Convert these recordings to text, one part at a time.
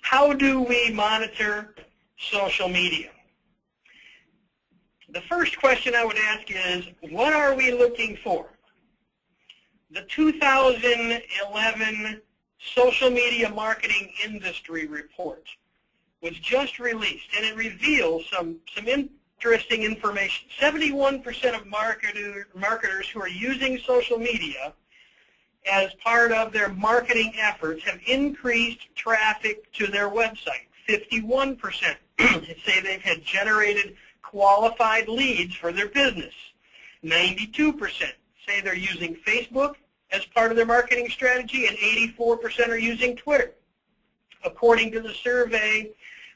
How do we monitor social media? The first question I would ask is, what are we looking for? The 2011 Social Media Marketing Industry Report was just released, and it reveals some interesting information. 71% of marketers who are using social media as part of their marketing efforts have increased traffic to their website. 51% say they've had generated qualified leads for their business. 92% say they're using Facebook as part of their marketing strategy, and 84% are using Twitter. According to the survey,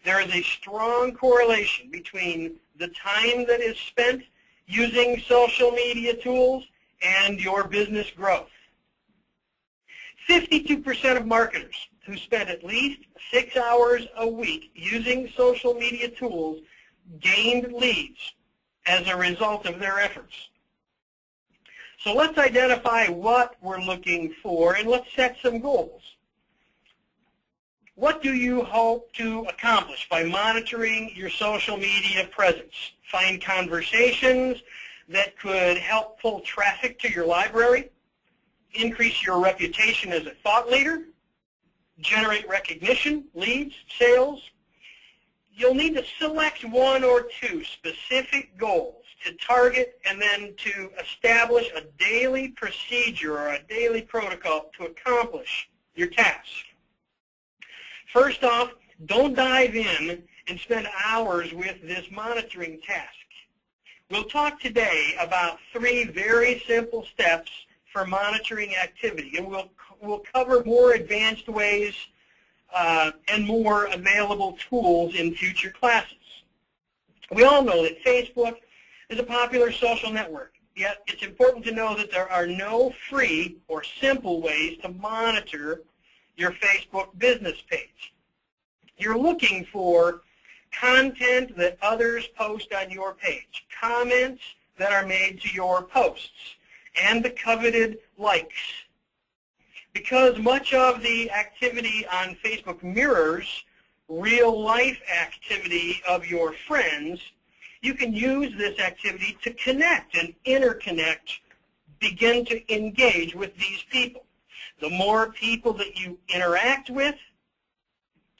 there is a strong correlation between the time that is spent using social media tools and your business growth. 52% of marketers who spend at least 6 hours a week using social media tools gained leads as a result of their efforts. So let's identify what we're looking for, and let's set some goals. What do you hope to accomplish by monitoring your social media presence? Find conversations that could help pull traffic to your library, increase your reputation as a thought leader, generate recognition, leads, sales. You'll need to select one or two specific goals to target and then to establish a daily procedure or a daily protocol to accomplish your task. First off, don't dive in and spend hours with this monitoring task. We'll talk today about 3 very simple steps for monitoring activity, and we'll cover more advanced ways and more available tools in future classes. We all know that Facebook is a popular social network, yet it's important to know that there are no free or simple ways to monitor your Facebook business page. You're looking for content that others post on your page, comments that are made to your posts, and the coveted likes. Because much of the activity on Facebook mirrors real-life activity of your friends, you can use this activity to connect and interconnect, begin to engage with these people. The more people that you interact with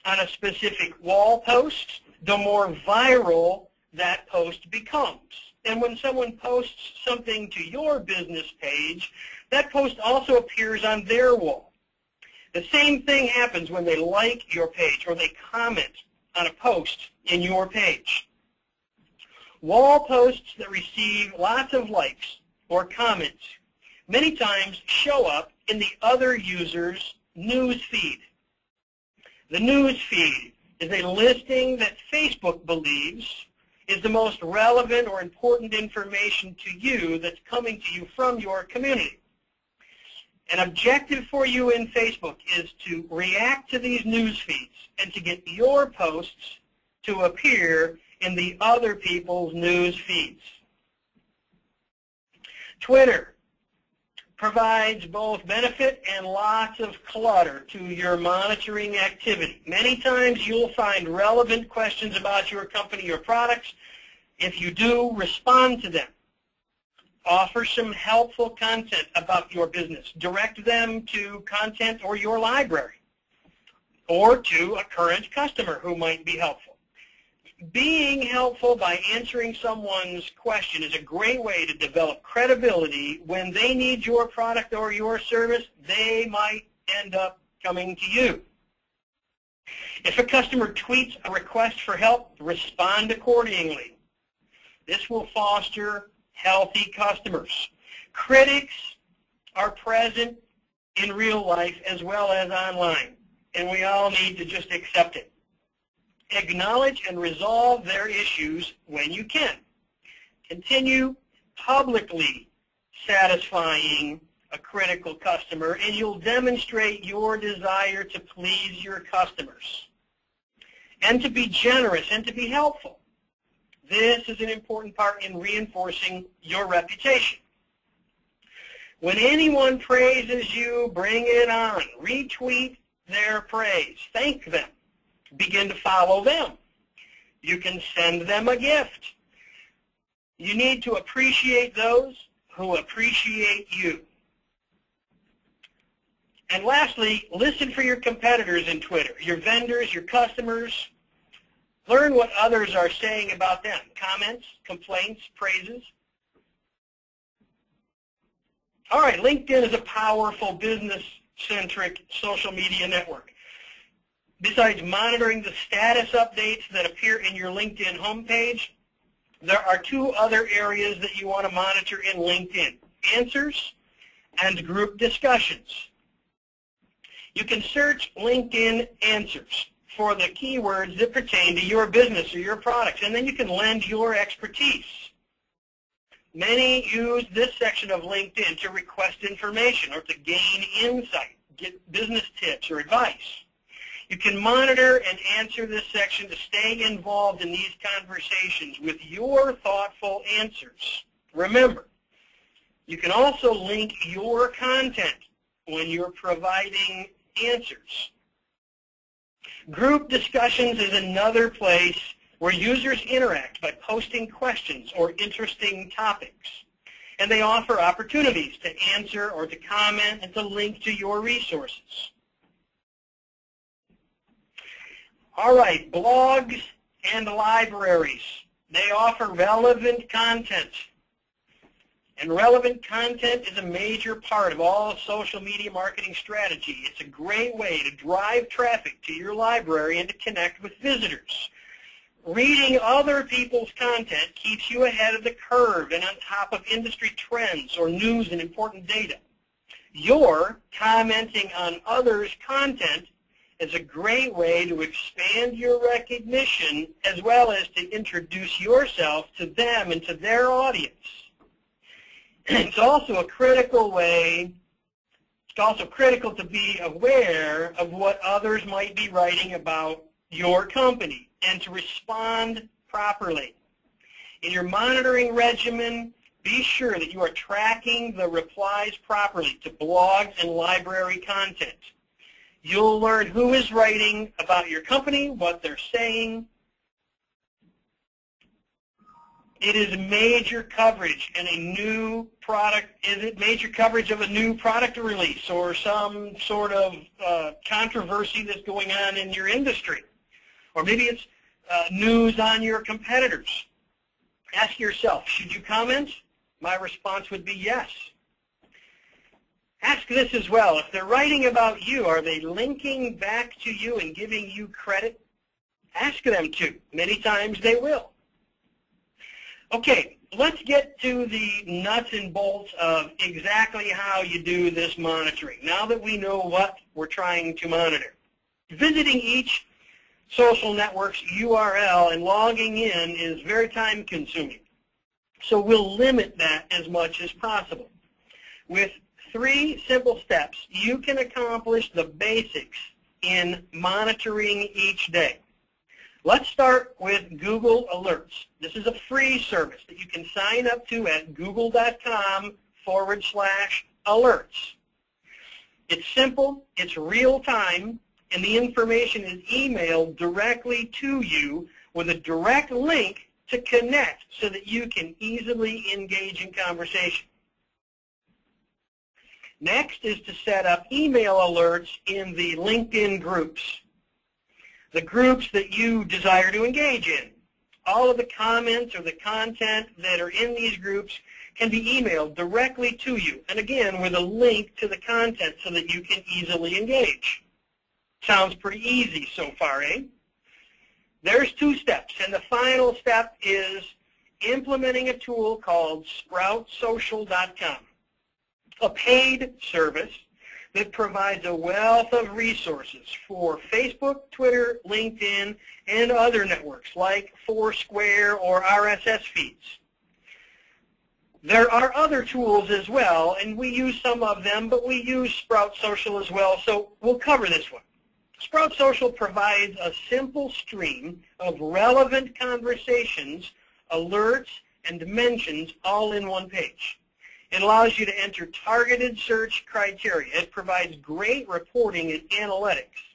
on a specific wall post, the more viral that post becomes. And when someone posts something to your business page, that post also appears on their wall. The same thing happens when they like your page or they comment on a post in your page. Wall posts that receive lots of likes or comments many times show up in the other user's news feed. The news feed is a listing that Facebook believes is the most relevant or important information to you that's coming to you from your community. An objective for you in Facebook is to react to these news feeds and to get your posts to appear in the other people's news feeds. Twitter provides both benefit and lots of clutter to your monitoring activity. Many times you'll find relevant questions about your company or products. If you do, respond to them. Offer some helpful content about your business. Direct them to content or your library or to a current customer who might be helpful. Being helpful by answering someone's question is a great way to develop credibility. When they need your product or your service, they might end up coming to you. If a customer tweets a request for help, respond accordingly. This will foster healthy customers. Critics are present in real life as well as online, and we all need to just accept it. Acknowledge and resolve their issues when you can. Continue publicly satisfying a critical customer, and you'll demonstrate your desire to please your customers and to be generous and to be helpful. This is an important part in reinforcing your reputation. When anyone praises you, bring it on. Retweet their praise. Thank them. begin to follow them. You can send them a gift. You need to appreciate those who appreciate you. And lastly, listen for your competitors in Twitter, your vendors, your customers. Learn what others are saying about them. Comments, complaints, praises. All right, LinkedIn is a powerful business-centric social media network. Besides monitoring the status updates that appear in your LinkedIn homepage, there are two other areas that you want to monitor in LinkedIn: answers and group discussions. You can search LinkedIn answers for the keywords that pertain to your business or your products, and then you can lend your expertise. Many use this section of LinkedIn to request information or to gain insight, get business tips or advice. You can monitor and answer this section to stay involved in these conversations with your thoughtful answers. Remember, you can also link your content when you're providing answers. Group discussions is another place where users interact by posting questions or interesting topics. And they offer opportunities to answer or to comment and to link to your resources. All right, blogs and libraries. They offer relevant content. And relevant content is a major part of all social media marketing strategy. It's a great way to drive traffic to your library and to connect with visitors. Reading other people's content keeps you ahead of the curve and on top of industry trends or news and important data. Your commenting on others' content is a great way to expand your recognition as well as to introduce yourself to them and to their audience. It's also a critical way, it's also critical to be aware of what others might be writing about your company and to respond properly. In your monitoring regimen, be sure that you are tracking the replies properly to blogs and library content. You'll learn who is writing about your company, what they're saying. It is major coverage in a new product. Is it major coverage of a new product release or some sort of controversy that's going on in your industry? Or maybe it's news on your competitors. Ask yourself, should you comment? My response would be yes. Ask this as well. If they're writing about you, are they linking back to you and giving you credit? Ask them to. Many times they will. Okay, let's get to the nuts and bolts of exactly how you do this monitoring. Now that we know what we're trying to monitor. Visiting each social network's URL and logging in is very time consuming. So we'll limit that as much as possible. With 3 simple steps, you can accomplish the basics in monitoring each day. Let's start with Google Alerts. This is a free service that you can sign up to at google.com/alerts. It's simple, it's real time, and the information is emailed directly to you with a direct link to connect so that you can easily engage in conversation. Next is to set up email alerts in the LinkedIn groups, the groups that you desire to engage in. All of the comments or the content that are in these groups can be emailed directly to you, and again with a link to the content so that you can easily engage. Sounds pretty easy so far, eh? There's 2 steps, and the final step is implementing a tool called SproutSocial.com, a paid service that provides a wealth of resources for Facebook, Twitter, LinkedIn, and other networks like Foursquare or RSS feeds. There are other tools as well, and we use some of them, but we use Sprout Social as well, so we'll cover this one. Sprout Social provides a simple stream of relevant conversations, alerts, and mentions all in one page. It allows you to enter targeted search criteria. It provides great reporting and analytics.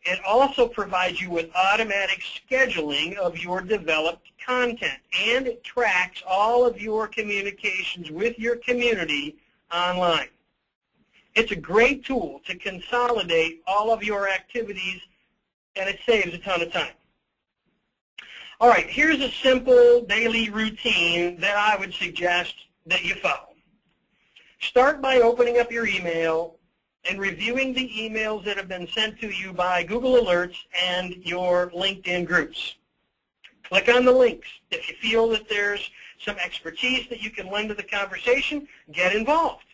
It also provides you with automatic scheduling of your developed content, and it tracks all of your communications with your community online. It's a great tool to consolidate all of your activities, and it saves a ton of time. All right, here's a simple daily routine that I would suggest that you follow. Start by opening up your email and reviewing the emails that have been sent to you by Google Alerts and your LinkedIn groups. Click on the links. If you feel that there's some expertise that you can lend to the conversation, get involved.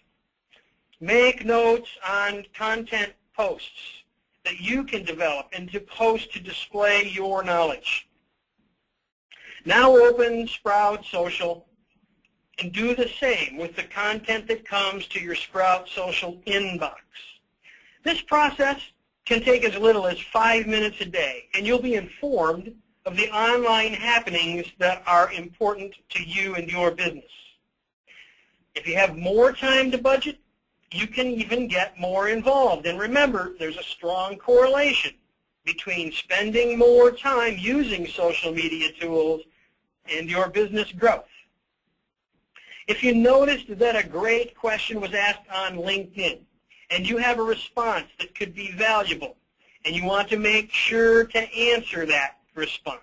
Make notes on content posts that you can develop and to post to display your knowledge. Now open Sprout Social and do the same with the content that comes to your Sprout Social inbox. This process can take as little as 5 minutes a day, and you'll be informed of the online happenings that are important to you and your business. If you have more time to budget, you can even get more involved. And remember, there's a strong correlation between spending more time using social media tools and your business growth. If you noticed that a great question was asked on LinkedIn and you have a response that could be valuable and you want to make sure to answer that response.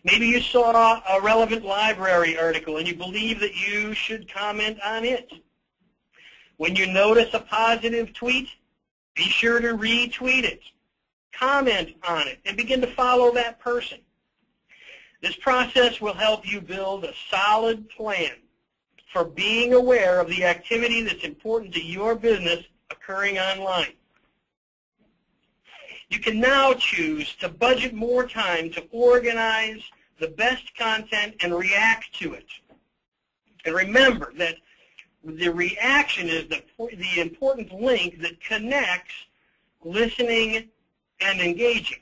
Maybe you saw a relevant library article and you believe that you should comment on it. When you notice a positive tweet, be sure to retweet it, comment on it, and begin to follow that person. This process will help you build a solid plan for being aware of the activity that's important to your business occurring online. You can now choose to budget more time to organize the best content and react to it. And remember that the reaction is the important link that connects listening and engaging.